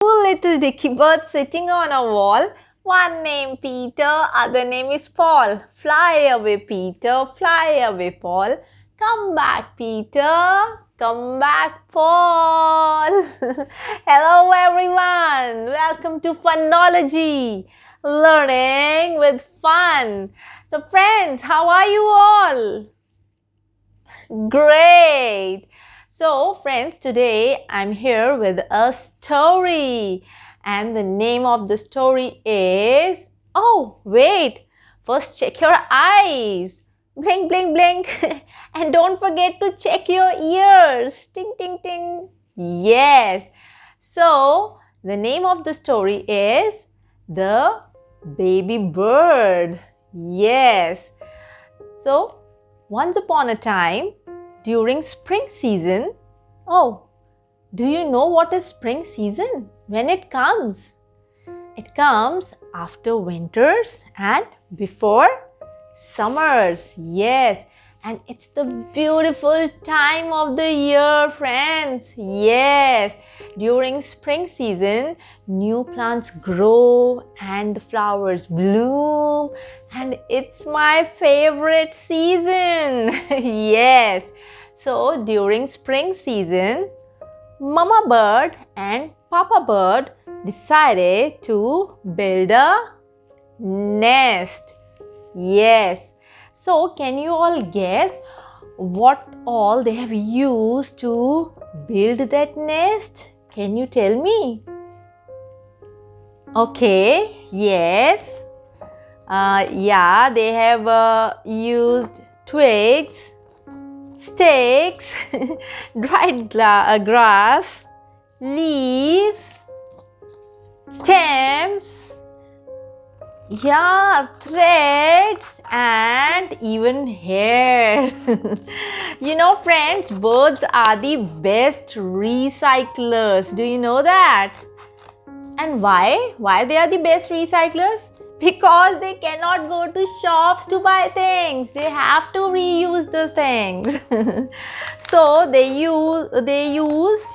Two little dicky birds sitting on a wall. One named Peter, other name is Paul. Fly away, Peter, fly away, Paul. Come back, Peter. Come back, Paul. Hello, everyone. Welcome to Funology. Learning with fun. So, friends, how are you all? Great. So, friends, today I'm here with a story. And the name of the story is... Oh, wait. First, check your eyes. Blink, blink, blink. And don't forget to check your ears. Ting, ting, ting. Yes. So, the name of the story is The Baby Bird. Yes. So, once upon a time, during spring season, oh, do you know what is spring season? When it comes? It comes after winters and before summers. Yes, and it's the beautiful time of the year, friends. Yes, during spring season, new plants grow and the flowers bloom, and it's my favorite season. Yes, so during spring season, Mama bird and Papa bird decided to build a nest. Yes. So, can you all guess what all they have used to build that nest? Can you tell me? Okay. Yes. Yeah, they have used twigs, sticks, dried grass, leaves, stems, yeah, threads and even hair. You know, friends, birds are the best recyclers. Do you know that? And why? Why they are the best recyclers? Because they cannot go to shops to buy things. They have to reuse the things. So they used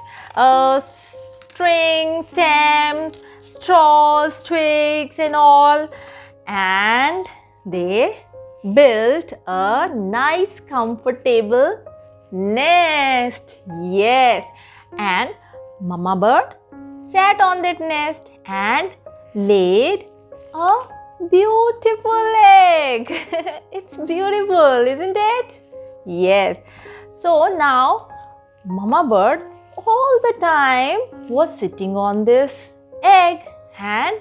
strings, stems, straws, twigs and all, and they built a nice comfortable nest. Yes, and Mama bird sat on that nest and laid a beautiful egg. It's beautiful, isn't it? Yes. So now Mama bird all the time was sitting on this egg, and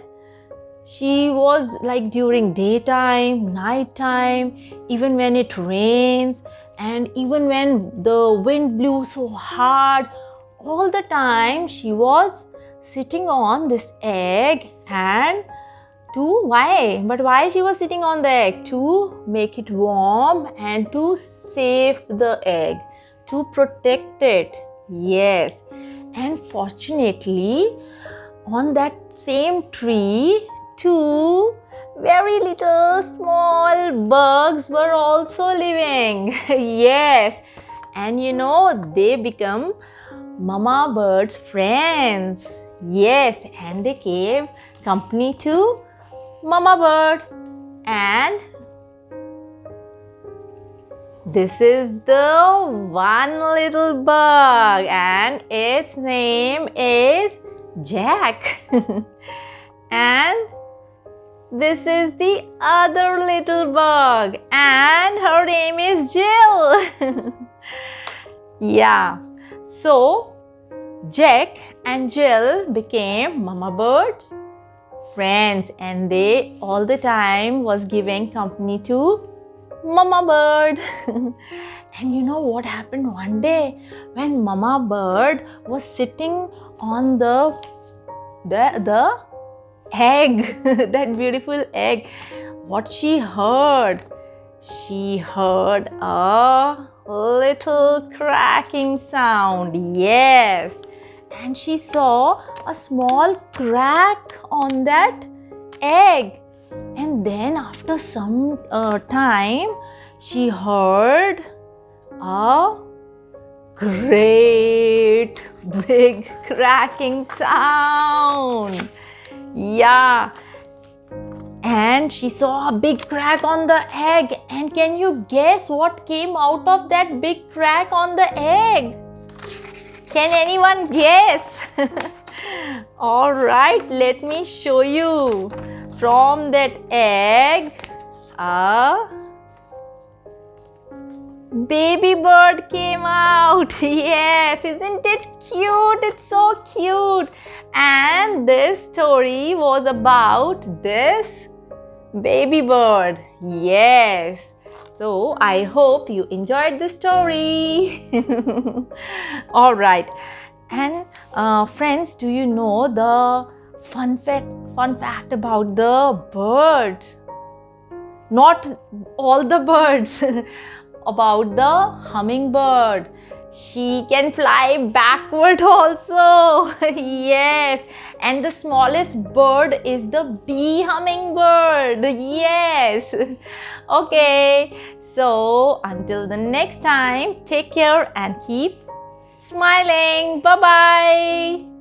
she was like during daytime, nighttime, even when it rains and even when the wind blew so hard, all the time she was sitting on this egg. And why she was sitting on the egg? To make it warm and to save the egg, to protect it. Yes. And fortunately, on that same tree, two very little small bugs were also living. Yes. And you know, they become Mama bird's friends. Yes. And they gave company to Mama bird. And this is the one little bug, and its name is Jack. And this is the other little bug, and her name is Jill. Yeah. So Jack and Jill became Mama bird's friends, and they all the time was giving company to Mama bird. And you know what happened one day when Mama bird was sitting on the egg, that beautiful egg, what she heard? She heard a little cracking sound. Yes. And she saw a small crack on that egg. And then after some time, she heard a great big cracking sound. Yeah. And she saw a big crack on the egg. And can you guess what came out of that big crack on the egg? Can anyone guess? Alright, let me show you. From that egg, a baby bird came out. Yes, isn't it cute? It's so cute. And this story was about this baby bird. Yes. So I hope you enjoyed the story. All right. And friends, do you know the fun fact about the birds? Not all the birds. About the hummingbird. She can fly backward also. Yes. And the smallest bird is the bee hummingbird. Yes. Okay. So until the next time, take care and keep smiling. Bye-bye.